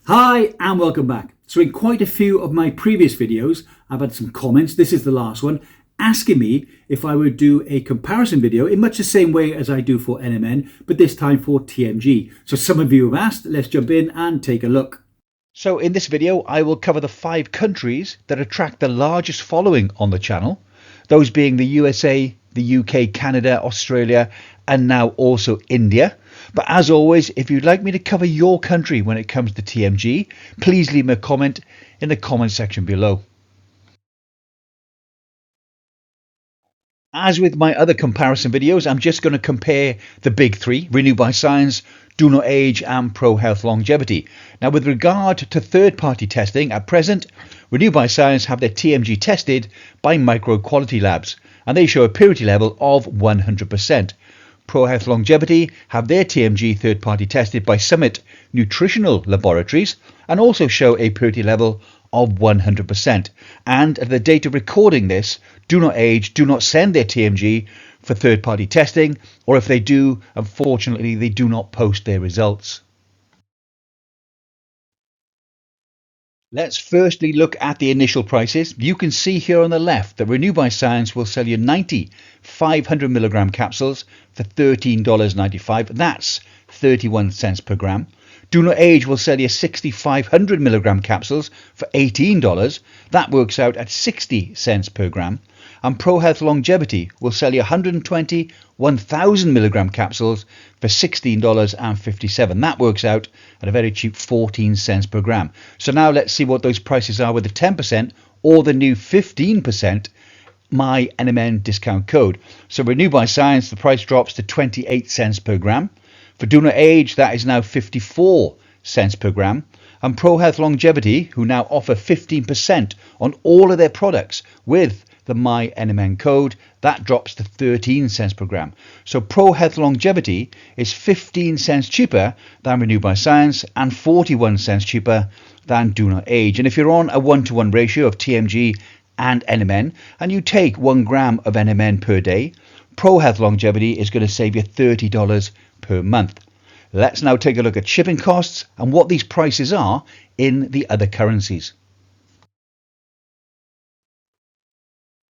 Hi and welcome back. So in quite a few of my previous videos, I've had some comments, this is the last one, asking me if I would do a comparison video in much the same way as I do for NMN, but this time for TMG. So some of you have asked, let's jump in and take a look. So in this video, I will cover the 5 countries that attract the largest following on the channel, those being the USA, the UK, Canada, Australia, and now also India. But as always, if you'd like me to cover your country when it comes to TMG, please leave me a comment in the comment section below. As with my other comparison videos, I'm just going to compare the big 3, Renue by Science, DoNotAge and Pro Health Longevity. Now with regard to third-party testing, at present, Renue by Science have their TMG tested by Micro Quality Labs, and they show a purity level of 100%. Pro Health Longevity have their TMG third-party tested by Summit Nutritional Laboratories and also show a purity level of 100%. And at the date of recording this, DoNotAge do not send their TMG for third-party testing, or if they do, unfortunately, they do not post their results. Let's firstly look at the initial prices. You can see here on the left that Renue by Science will sell you 90 500mg capsules for $13.95. That's 31 cents per gram. DoNotAge will sell you 60 500mg capsules for $18. That works out at 60 cents per gram. And Pro Health Longevity will sell you 120 1000mg capsules for $16.57. That works out at a very cheap 14 cents per gram. So now let's see what those prices are with the 10% or the new 15% my NMN discount code. So Renue by Science, the price drops to 28 cents per gram. For DoNotAge, that is now 54 cents per gram. And Pro Health Longevity, who now offer 15% on all of their products with the My NMN code, that drops to 13 cents per gram. So Pro Health Longevity is 15 cents cheaper than Renue by Science and 41 cents cheaper than DoNotAge. And if you're on a 1-to-1 ratio of TMG and NMN and you take 1 gram of NMN per day, Pro Health Longevity is going to save you $30 per month. Let's now take a look at shipping costs and what these prices are in the other currencies.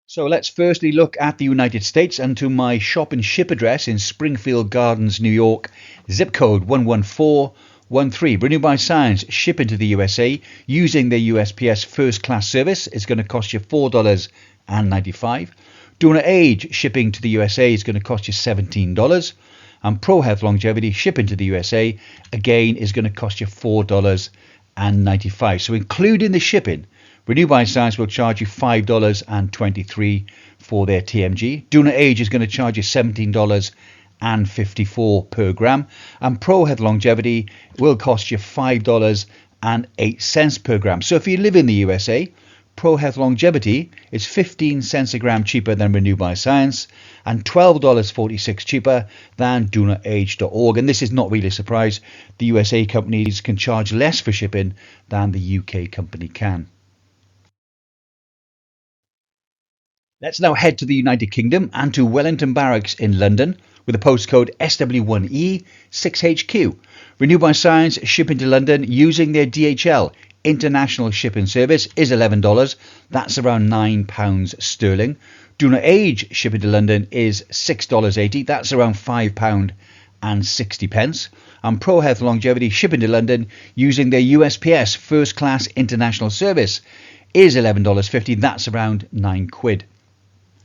So let's firstly look at the United States and to my shop and ship address in Springfield Gardens, New York, zip code 11413. Renue by Science shipping to the USA using their USPS first class service is going to cost you $4.95. DoNotAge shipping to the USA is going to cost you $17. And Pro Health Longevity shipping to the USA again is going to cost you $4.95. So including the shipping, Renue by Science will charge you $5.23 for their TMG. DoNotAge is going to charge you $17.54 per gram. And Pro Health Longevity will cost you $5.08 per gram. So if you live in the USA, Pro Health Longevity is 15 cents a gram cheaper than Renue by Science and $12.46 cheaper than DoNotAge.org. And this is not really a surprise. The USA companies can charge less for shipping than the UK company can. Let's now head to the United Kingdom and to Wellington Barracks in London with the postcode SW1E6HQ. Renue by Science shipping to London using their DHL international shipping service is $11. That's around £9 sterling. DoNotAge shipping to London is $6.80. That's around £5.60. And Pro Health Longevity shipping to London using their USPS first class international service is $11.50. That's around £9.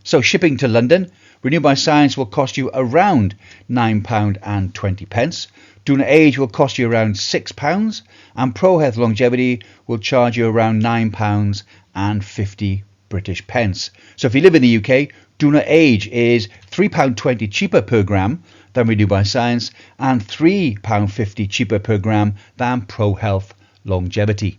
So shipping to London, Renue by Science will cost you around £9.20. DoNotAge will cost you around £6 and Pro Health Longevity will charge you around £9.50 British pence. So if you live in the UK, DoNotAge is £3.20 cheaper per gram than Renue by Science and £3.50 cheaper per gram than Pro Health Longevity.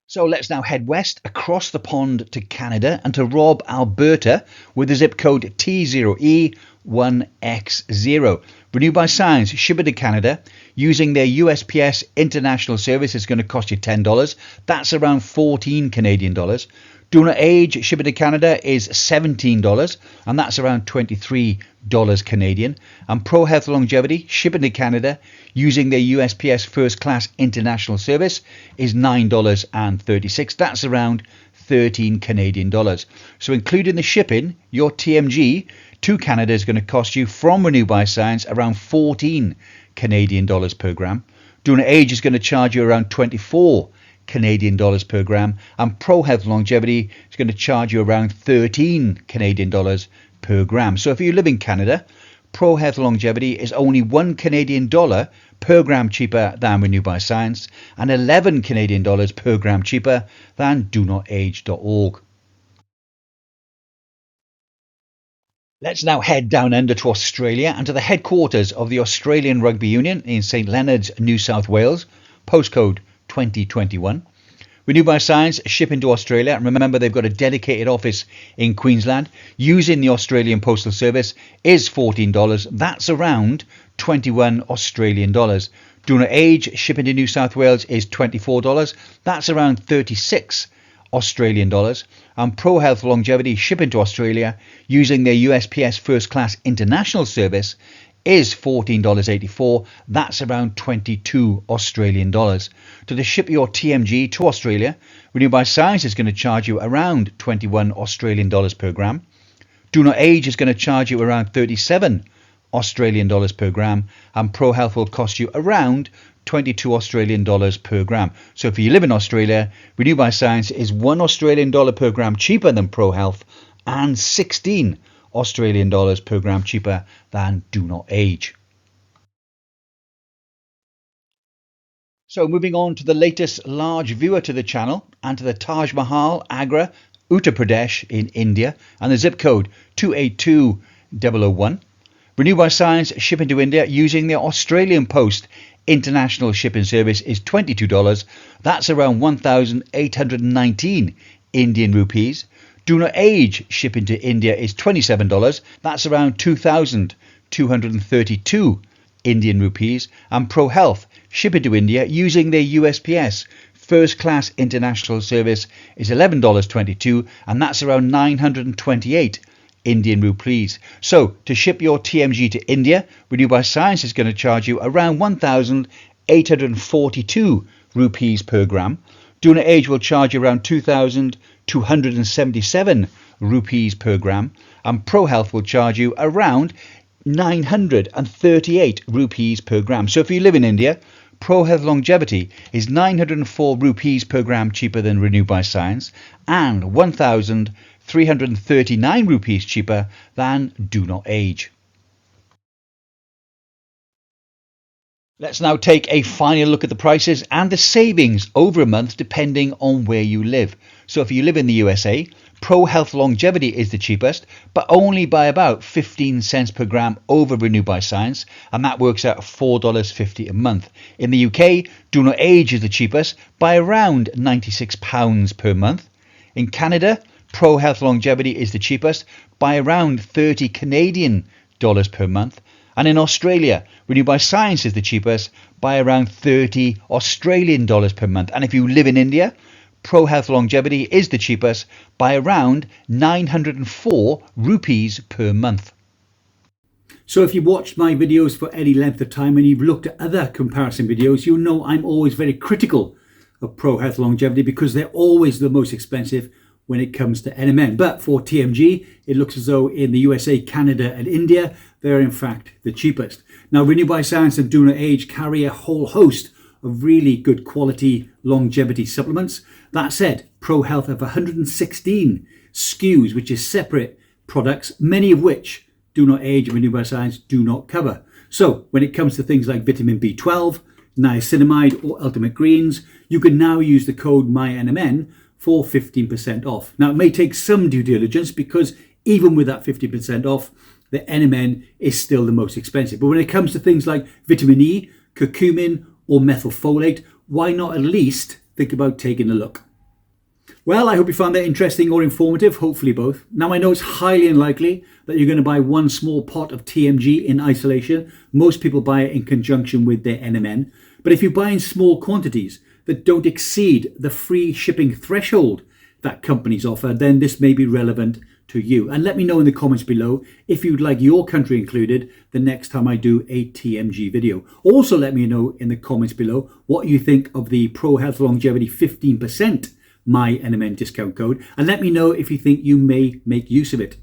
So let's now head west across the pond to Canada and to Robb, Alberta with the zip code T0E1X0. Renue by Science, shipping to Canada, using their USPS international service is going to cost you $10. That's around 14 Canadian dollars. DoNotAge, shipping to Canada is $17, and that's around $23 Canadian. And Pro Health Longevity, shipping to Canada, using their USPS First Class International Service is $9.36. That's around 13 Canadian dollars. So including the shipping, your TMG to Canada is going to cost you from Renue by Science around 14 Canadian dollars per gram. DoNotAge is going to charge you around 24 Canadian dollars per gram, and Pro Health Longevity is going to charge you around 13 Canadian dollars per gram. So if you live in Canada, Pro Health Longevity is only 1 Canadian dollar per gram cheaper than Renue by Science, and 11 Canadian dollars per gram cheaper than DoNotAge.org. Let's now head down under to Australia and to the headquarters of the Australian Rugby Union in St Leonards, New South Wales, postcode 2021. Renue by Science shipping to Australia, and remember they've got a dedicated office in Queensland. Using the Australian Postal Service is $14. That's around 21 Australian dollars. DoNotAge shipping to New South Wales is $24. That's around 36 Australian dollars. And Pro Health Longevity shipping to Australia using their USPS First Class International Service is $14.84. That's around 22 Australian dollars. To ship your TMG to Australia, Renue by Science is going to charge you around 21 Australian dollars per gram. DoNotAge is going to charge you around 37 Australian dollars per gram, and Pro Health will cost you around 22 Australian dollars per gram. So if you live in Australia, Renue by Science is 1 Australian dollar per gram cheaper than Pro Health and 16 Australian dollars per gram cheaper than DoNotAge. So moving on to the latest large viewer to the channel and to the Taj Mahal, Agra, Uttar Pradesh in India, and the zip code 282001. Renue by Science shipping to India using the Australian Post International Shipping Service is $22. That's around 1,819 Indian rupees. DoNotAge shipping to India is $27. That's around 2,232 Indian rupees. And Pro Health shipping to India using their USPS First Class International Service is $11.22, and that's around 928 Indian rupees. So to ship your TMG to India, Renue by Science is going to charge you around 1,842 rupees per gram. DoNotAge will charge you around 2,277 rupees per gram, and Pro Health will charge you around 938 rupees per gram. So if you live in India, Pro Health Longevity is 904 rupees per gram cheaper than Renue by Science and 1,339 rupees cheaper than DoNotAge. Let's now take a final look at the prices and the savings over a month depending on where you live. So if you live in the USA, Pro Health Longevity is the cheapest, but only by about 15 cents per gram over Renue by Science, and that works out $4.50 a month. In the UK, DoNotAge is the cheapest by around £96 per month. In Canada, Pro Health Longevity is the cheapest by around 30 Canadian dollars per month. And in Australia, Renue by Science is the cheapest by around 30 Australian dollars per month. And if you live in India, Pro Health Longevity is the cheapest by around 904 rupees per month. So if you've watched my videos for any length of time and you've looked at other comparison videos, you'll know I'm always very critical of Pro Health Longevity because they're always the most expensive when it comes to NMN. But for TMG, it looks as though in the USA, Canada and India, they're in fact the cheapest. Now, Renue by Science and DoNotAge carry a whole host of really good quality longevity supplements. That said, Pro Health have 116 SKUs, which is separate products, many of which DoNotAge and Renue by Science do not cover. So when it comes to things like vitamin B12, niacinamide or ultimate greens, you can now use the code MyNMN for 15% off. Now, it may take some due diligence because even with that 50% off, the NMN is still the most expensive. But when it comes to things like vitamin E, curcumin, or methylfolate, why not at least think about taking a look? Well, I hope you found that interesting or informative, hopefully both. Now, I know it's highly unlikely, that you're going to buy one small pot of TMG in isolation. Most people buy it in conjunction with their NMN. But if you buy in small quantities that don't exceed the free shipping threshold that companies offer, then this may be relevant to you. And let me know in the comments below if you'd like your country included the next time I do a TMG video. Also let me know in the comments below what you think of the Pro Health Longevity 15% My NMN discount code, and let me know if you think you may make use of it.